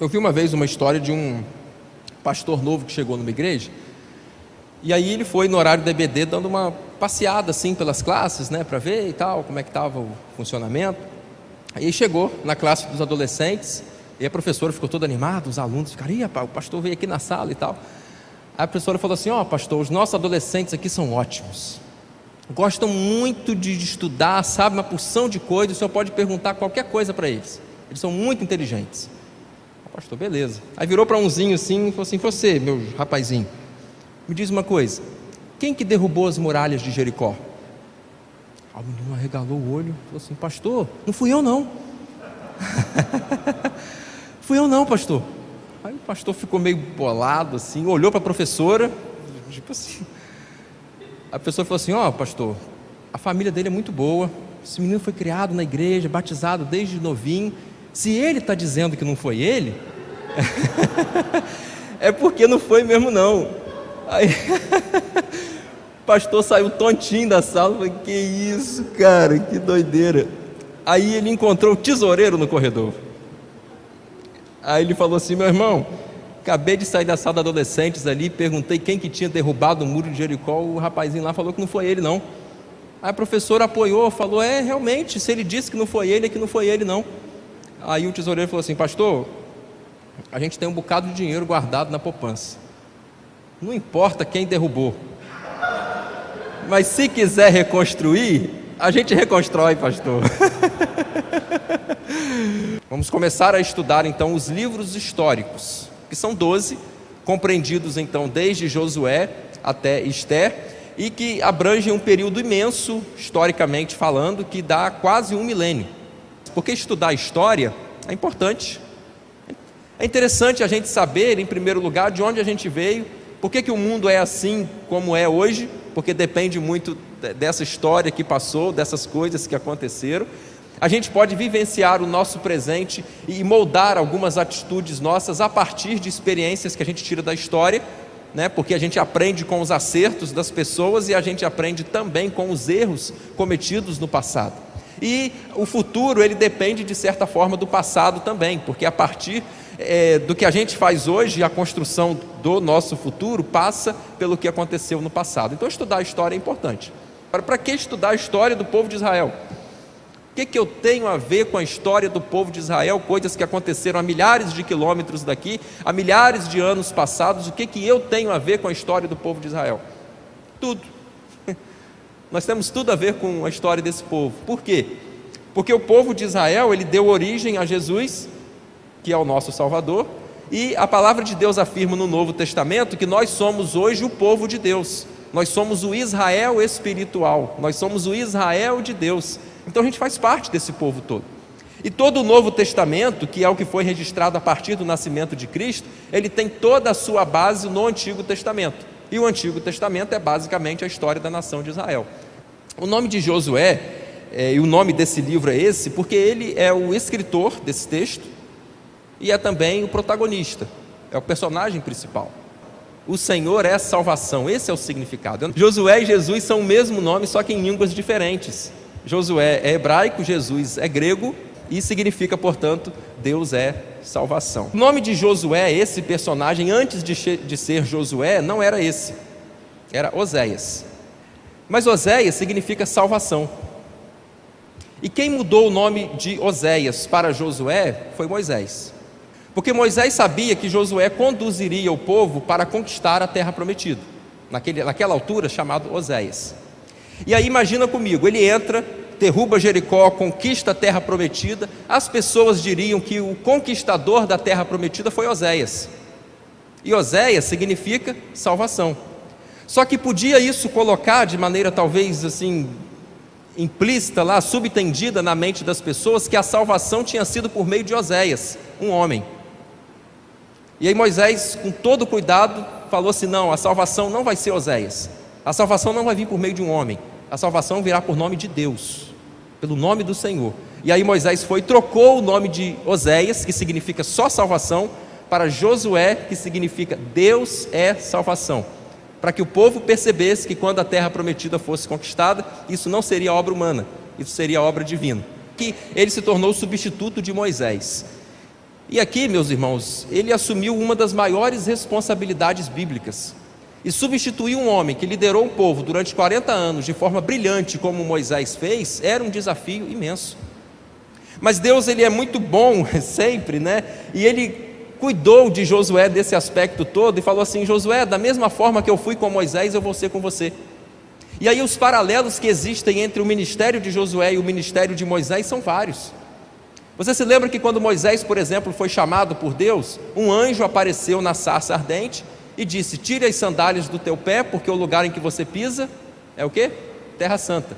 Eu vi uma vez uma história de um pastor novo que chegou numa igreja, e aí ele foi no horário da EBD dando uma passeada assim pelas classes, né, para ver e tal, como é que estava o funcionamento. Aí chegou na classe dos adolescentes, e a professora ficou toda animada, os alunos ficaram, ih, rapaz, o pastor veio aqui na sala e tal. Aí a professora falou assim, pastor, os nossos adolescentes aqui são ótimos, gostam muito de estudar, sabem uma porção de coisas, o senhor pode perguntar qualquer coisa para eles, eles são muito inteligentes. Pastor, beleza. Aí virou para umzinho assim e falou assim, você, meu rapazinho, me diz uma coisa, quem que derrubou as muralhas de Jericó? O menino arregalou o olho, falou assim, pastor, não fui eu não. Fui eu não, pastor. Aí o pastor ficou meio bolado assim, olhou para a professora, tipo assim. A professora falou assim, pastor, a família dele é muito boa, esse menino foi criado na igreja, batizado desde novinho, se ele está dizendo que não foi ele, é porque não foi mesmo não. Aí o pastor saiu tontinho da sala, falei, que isso, cara, que doideira. Aí ele encontrou o tesoureiro no corredor. Aí ele falou assim, meu irmão, acabei de sair da sala de adolescentes ali, perguntei quem que tinha derrubado o muro de Jericó, o rapazinho lá falou que não foi ele não. Aí a professora apoiou, falou, realmente, se ele disse que não foi ele, é que não foi ele não. Aí o tesoureiro falou assim, pastor, a gente tem um bocado de dinheiro guardado na poupança, não importa quem derrubou, mas se quiser reconstruir, a gente reconstrói, pastor. Vamos começar a estudar então os livros históricos, que são 12, compreendidos então desde Josué até Ester, e que abrangem um período imenso, historicamente falando, que dá quase um milênio. Porque estudar história é importante. É interessante a gente saber, em primeiro lugar, de onde a gente veio, por que o mundo é assim como é hoje, porque depende muito dessa história que passou, dessas coisas que aconteceram. A gente pode vivenciar o nosso presente e moldar algumas atitudes nossas a partir de experiências que a gente tira da história, né? Porque a gente aprende com os acertos das pessoas e a gente aprende também com os erros cometidos no passado. E o futuro, ele depende de certa forma do passado também, porque a partir do que a gente faz hoje, a construção do nosso futuro passa pelo que aconteceu no passado. Então estudar a história é importante. Para que estudar a história do povo de Israel? O que eu tenho a ver com a história do povo de Israel, coisas que aconteceram a milhares de quilômetros daqui, há milhares de anos passados, o que eu tenho a ver com a história do povo de Israel? Tudo. Nós temos tudo a ver com a história desse povo. Por quê? Porque o povo de Israel, ele deu origem a Jesus, que é o nosso Salvador, e a palavra de Deus afirma no Novo Testamento que nós somos hoje o povo de Deus, nós somos o Israel espiritual, nós somos o Israel de Deus, então a gente faz parte desse povo todo. E todo o Novo Testamento, que é o que foi registrado a partir do nascimento de Cristo, ele tem toda a sua base no Antigo Testamento. E o Antigo Testamento é basicamente a história da nação de Israel. O nome de Josué, e o nome desse livro é esse, porque ele é o escritor desse texto e é também o protagonista, é o personagem principal. O Senhor é salvação, esse é o significado. Josué e Jesus são o mesmo nome, só que em línguas diferentes. Josué é hebraico, Jesus é grego e significa, portanto, Deus é salvação. O nome de Josué, esse personagem, antes de ser Josué, não era esse, era Oséias. Mas Oséias significa salvação. E quem mudou o nome de Oséias para Josué foi Moisés. Porque Moisés sabia que Josué conduziria o povo para conquistar a terra prometida, naquela altura chamado Oséias. E aí imagina comigo, ele entra, derruba Jericó, conquista a terra prometida, as pessoas diriam que o conquistador da terra prometida foi Oséias. E Oséias significa salvação. Só que podia isso colocar de maneira talvez assim implícita lá, subentendida na mente das pessoas, que a salvação tinha sido por meio de Oséias, um homem. E aí Moisés, com todo cuidado, falou assim, não, a salvação não vai ser Oséias, a salvação não vai vir por meio de um homem, a salvação virá por nome de Deus, pelo nome do Senhor. E aí Moisés foi e trocou o nome de Oséias, que significa só salvação, para Josué, que significa Deus é salvação, para que o povo percebesse que quando a terra prometida fosse conquistada, isso não seria obra humana, isso seria obra divina, que ele se tornou o substituto de Moisés. E aqui, meus irmãos, ele assumiu uma das maiores responsabilidades bíblicas e substituir um homem que liderou o povo durante 40 anos de forma brilhante, como Moisés fez, era um desafio imenso. Mas Deus, ele é muito bom sempre, né? E ele cuidou de Josué desse aspecto todo e falou assim: Josué, da mesma forma que eu fui com Moisés, eu vou ser com você. E aí os paralelos que existem entre o ministério de Josué e o ministério de Moisés são vários. Você se lembra que quando Moisés, por exemplo, foi chamado por Deus, um anjo apareceu na sarça ardente e disse: tire as sandálias do teu pé, porque o lugar em que você pisa é o quê? Terra Santa.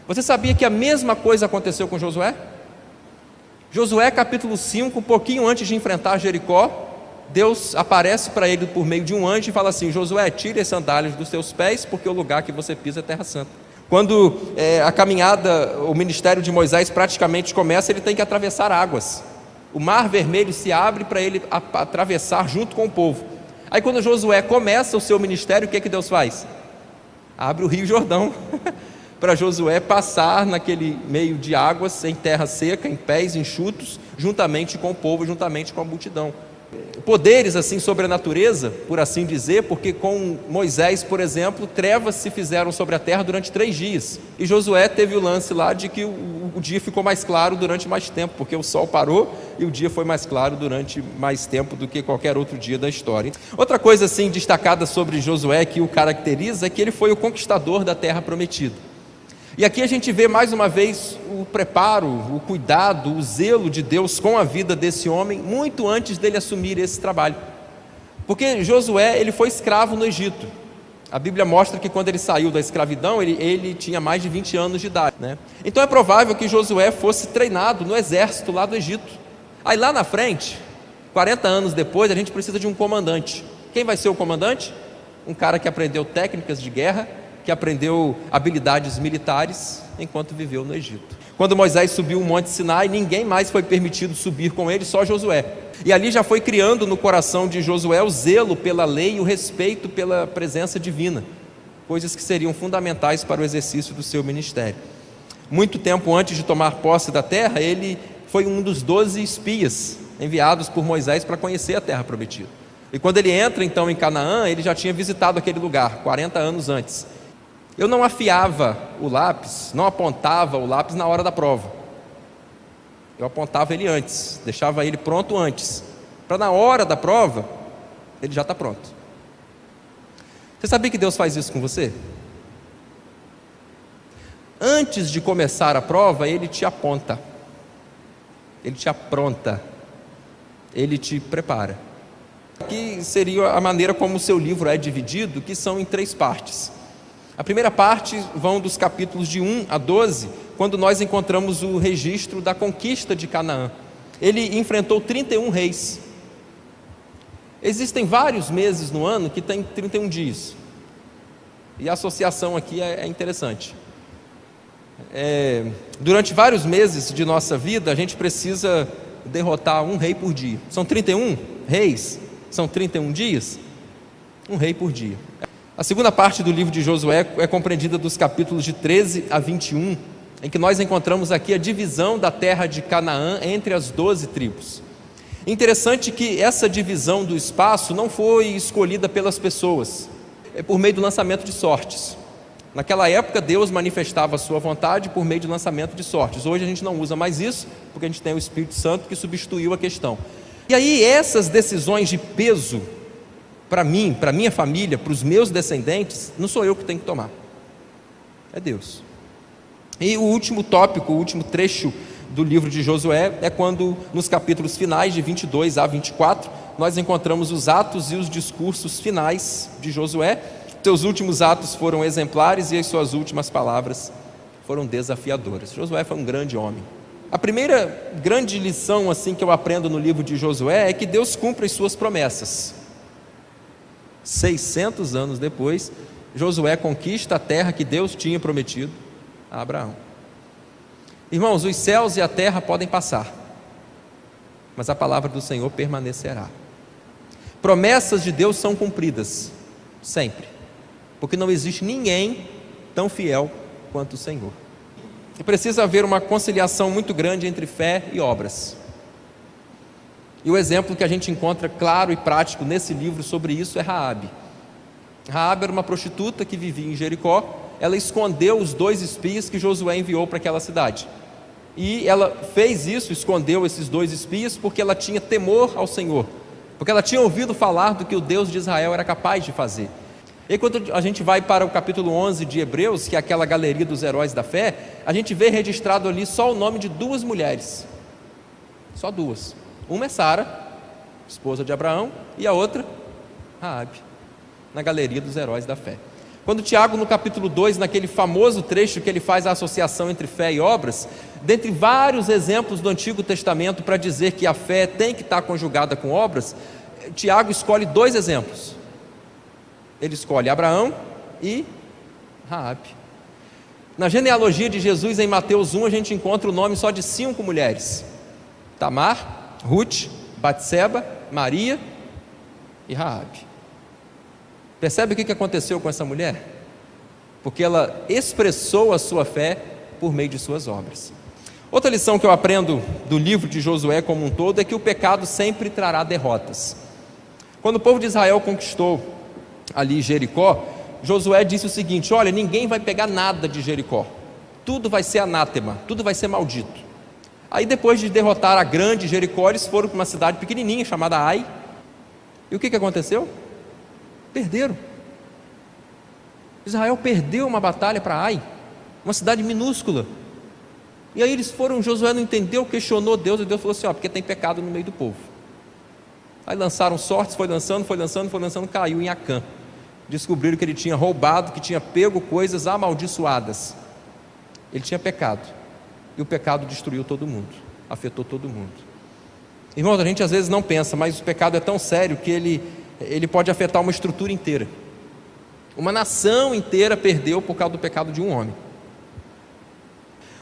Você sabia que a mesma coisa aconteceu com Josué? Josué capítulo 5, um pouquinho antes de enfrentar Jericó, Deus aparece para ele por meio de um anjo e fala assim: Josué, tire as sandálias dos seus pés, porque o lugar que você pisa é Terra Santa. Quando a caminhada, o ministério de Moisés praticamente começa, ele tem que atravessar águas. O mar vermelho se abre para ele atravessar junto com o povo. Aí quando Josué começa o seu ministério, o que Deus faz? Abre o rio Jordão para Josué passar naquele meio de águas, em terra seca, em pés enxutos, juntamente com o povo, juntamente com a multidão. Poderes assim sobre a natureza, por assim dizer, porque com Moisés, por exemplo, trevas se fizeram sobre a terra durante 3 dias, e Josué teve o lance lá de que o dia ficou mais claro durante mais tempo, porque o sol parou e o dia foi mais claro durante mais tempo do que qualquer outro dia da história. Outra coisa assim destacada sobre Josué que o caracteriza é que ele foi o conquistador da terra prometida. E aqui a gente vê mais uma vez o preparo, o cuidado, o zelo de Deus com a vida desse homem, muito antes dele assumir esse trabalho. Porque Josué, ele foi escravo no Egito. A Bíblia mostra que quando ele saiu da escravidão, ele tinha mais de 20 anos de idade, né? Então é provável que Josué fosse treinado no exército lá do Egito. Aí lá na frente, 40 anos depois, a gente precisa de um comandante. Quem vai ser o comandante? Um cara que aprendeu técnicas de guerra, que aprendeu habilidades militares enquanto viveu no Egito. Quando Moisés subiu o Monte Sinai, ninguém mais foi permitido subir com ele, só Josué. E ali já foi criando no coração de Josué o zelo pela lei e o respeito pela presença divina, coisas que seriam fundamentais para o exercício do seu ministério. Muito tempo antes de tomar posse da terra, ele foi um dos 12 espias enviados por Moisés para conhecer a terra prometida. E quando ele entra então em Canaã, ele já tinha visitado aquele lugar 40 anos antes. Eu não afiava o lápis, não apontava o lápis na hora da prova. Eu apontava ele antes, deixava ele pronto antes, para na hora da prova, ele já está pronto. Você sabia que Deus faz isso com você? Antes de começar a prova, Ele te aponta, Ele te apronta, Ele te prepara. Aqui seria a maneira como o seu livro é dividido, que são em 3 partes. A primeira parte vão dos capítulos de 1 a 12, quando nós encontramos o registro da conquista de Canaã. Ele enfrentou 31 reis. Existem vários meses no ano que tem 31 dias. E a associação aqui é interessante. Durante vários meses de nossa vida, a gente precisa derrotar um rei por dia. São 31 reis, são 31 dias, um rei por dia. A segunda parte do livro de Josué é compreendida dos capítulos de 13 a 21, em que nós encontramos aqui a divisão da terra de Canaã entre as 12 tribos. Interessante que essa divisão do espaço não foi escolhida pelas pessoas, é por meio do lançamento de sortes. Naquela época Deus manifestava a sua vontade por meio de lançamento de sortes. Hoje a gente não usa mais isso, porque a gente tem o Espírito Santo que substituiu a questão. E aí essas decisões de peso, para mim, para minha família, para os meus descendentes, não sou eu que tenho que tomar, é Deus. E o último tópico, o último trecho do livro de Josué é quando nos capítulos finais de 22 a 24 nós encontramos os atos e os discursos finais de Josué. Seus últimos atos foram exemplares e as suas últimas palavras foram desafiadoras. Josué foi um grande homem. A primeira grande lição assim que eu aprendo no livro de Josué é que Deus cumpre as suas promessas. 600 anos depois, Josué conquista a terra que Deus tinha prometido a Abraão. Irmãos, os céus e a terra podem passar, mas a palavra do Senhor permanecerá. Promessas de Deus são cumpridas, sempre, porque não existe ninguém tão fiel quanto o Senhor. E precisa haver uma conciliação muito grande entre fé e obras. E o exemplo que a gente encontra claro e prático nesse livro sobre isso é Raabe. Raabe era uma prostituta que vivia em Jericó. Ela escondeu os 2 espias que Josué enviou para aquela cidade. E ela fez isso, escondeu esses 2 espias, porque ela tinha temor ao Senhor, porque ela tinha ouvido falar do que o Deus de Israel era capaz de fazer. E quando a gente vai para o capítulo 11 de Hebreus, que é aquela galeria dos heróis da fé, a gente vê registrado ali só o nome de 2 mulheres, só 2. Uma é Sara, esposa de Abraão, e a outra, Raabe, na galeria dos heróis da fé. Quando Tiago, no capítulo 2, naquele famoso trecho que ele faz a associação entre fé e obras, dentre vários exemplos do Antigo Testamento para dizer que a fé tem que estar conjugada com obras, Tiago escolhe 2 exemplos. Ele escolhe Abraão e Raabe. Na genealogia de Jesus, em Mateus 1, a gente encontra o nome só de 5 mulheres: Tamar, Ruth, Batseba, Maria e Raabe. Percebe o que aconteceu com essa mulher? Porque ela expressou a sua fé por meio de suas obras. Outra lição que eu aprendo do livro de Josué como um todo é que o pecado sempre trará derrotas. Quando o povo de Israel conquistou ali Jericó, Josué disse o seguinte: olha, ninguém vai pegar nada de Jericó, tudo vai ser anátema, tudo vai ser maldito. Aí depois de derrotar a grande Jericó, eles foram para uma cidade pequenininha chamada Ai. E o que aconteceu? Perderam. Israel perdeu uma batalha para Ai, uma cidade minúscula. E aí eles foram, Josué não entendeu, questionou Deus, e Deus falou assim: porque tem pecado no meio do povo. Aí lançaram sortes, foi lançando, caiu em Acã. Descobriram que ele tinha roubado, que tinha pego coisas amaldiçoadas. Ele tinha pecado, e o pecado destruiu todo mundo, afetou todo mundo. Irmãos, a gente às vezes não pensa, mas o pecado é tão sério que ele pode afetar uma estrutura inteira. Uma nação inteira perdeu por causa do pecado de um homem.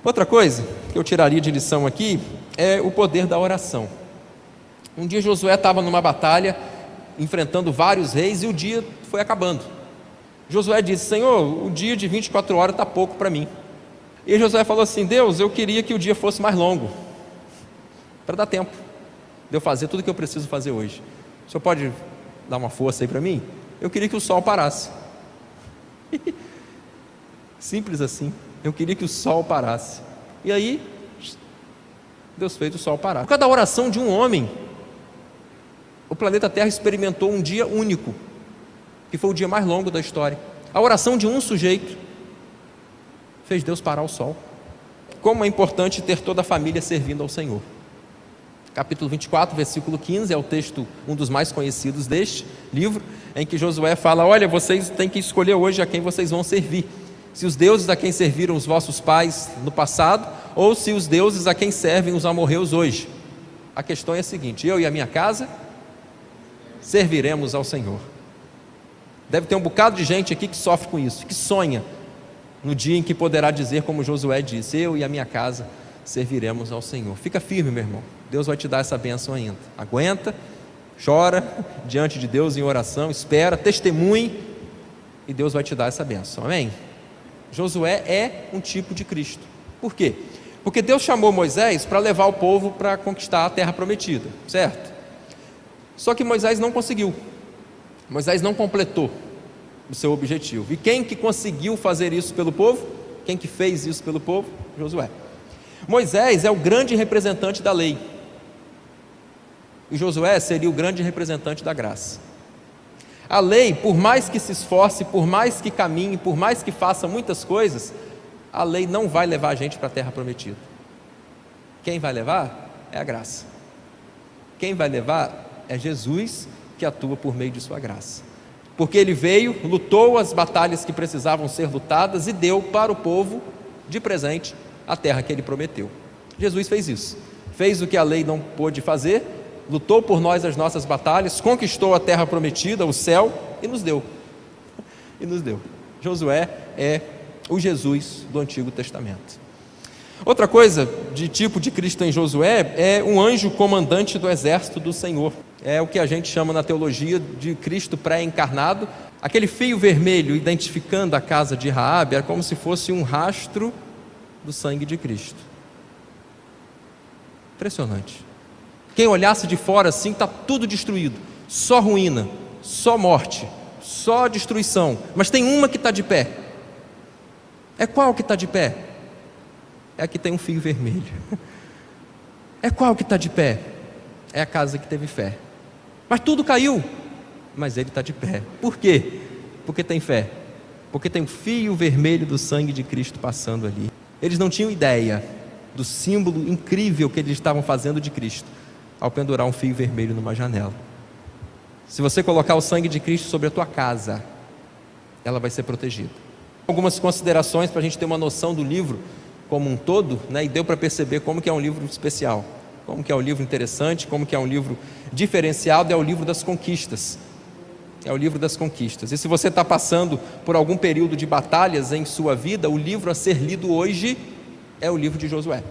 Outra coisa que eu tiraria de lição aqui é o poder da oração. Um dia Josué estava numa batalha, enfrentando vários reis, e o dia foi acabando. Josué disse: Senhor, o dia de 24 horas está pouco para mim. E Josué falou assim: Deus, eu queria que o dia fosse mais longo, para dar tempo de eu fazer tudo o que eu preciso fazer hoje. O senhor pode dar uma força aí para mim? Eu queria que o sol parasse. Simples assim. Eu queria que o sol parasse. E aí Deus fez o sol parar. Por causa da oração de um homem, o planeta Terra experimentou um dia único, que foi o dia mais longo da história. A oração de um sujeito fez Deus parar o sol. Como é importante ter toda a família servindo ao Senhor. Capítulo 24, versículo 15, é o texto, um dos mais conhecidos deste livro, em que Josué fala: olha, vocês têm que escolher hoje a quem vocês vão servir, se os deuses a quem serviram os vossos pais no passado, ou se os deuses a quem servem os amorreus hoje. A questão é a seguinte: eu e a minha casa serviremos ao Senhor. Deve ter um bocado de gente aqui que sofre com isso, que sonha no dia em que poderá dizer como Josué disse: eu e a minha casa serviremos ao Senhor. Fica firme, meu irmão, Deus vai te dar essa bênção ainda. Aguenta, chora diante de Deus em oração, espera, testemunhe, e Deus vai te dar essa bênção, amém? Josué é um tipo de Cristo. Por quê? Porque Deus chamou Moisés para levar o povo para conquistar a terra prometida, certo? Só que Moisés não conseguiu, Moisés não completou o seu objetivo. E quem que conseguiu fazer isso pelo povo? Quem que fez isso pelo povo? Josué. Moisés é o grande representante da lei, e Josué seria o grande representante da graça. A lei, por mais que se esforce, por mais que caminhe, por mais que faça muitas coisas, a lei não vai levar a gente para a terra prometida. Quem vai levar é a graça. Quem vai levar é Jesus, que atua por meio de sua graça. Porque ele veio, lutou as batalhas que precisavam ser lutadas e deu para o povo de presente a terra que ele prometeu. Jesus fez isso, fez o que a lei não pôde fazer, lutou por nós as nossas batalhas, conquistou a terra prometida, o céu, e nos deu. Josué é o Jesus do Antigo Testamento. Outra coisa de tipo de Cristo em Josué é um anjo comandante do exército do Senhor. É o que a gente chama na teologia de Cristo pré-encarnado. Aquele fio vermelho identificando a casa de Raabe era como se fosse um rastro do sangue de Cristo. Impressionante. Quem olhasse de fora assim, está tudo destruído, só ruína, só morte, só destruição. Mas tem uma que está de pé. É qual que está de pé? É a que tem um fio vermelho. É qual que está de pé? É a casa que teve fé. Mas tudo caiu, mas ele está de pé. Por quê? Porque tem fé. Porque tem um fio vermelho do sangue de Cristo passando ali. Eles não tinham ideia do símbolo incrível que eles estavam fazendo de Cristo ao pendurar um fio vermelho numa janela. Se você colocar o sangue de Cristo sobre a tua casa, ela vai ser protegida. Algumas considerações para a gente ter uma noção do livro como um todo, né? E deu para perceber como que é um livro especial, como que é um livro interessante, como que é um livro diferenciado. É o livro das conquistas. É o livro das conquistas. E se você está passando por algum período de batalhas em sua vida, o livro a ser lido hoje é o livro de Josué.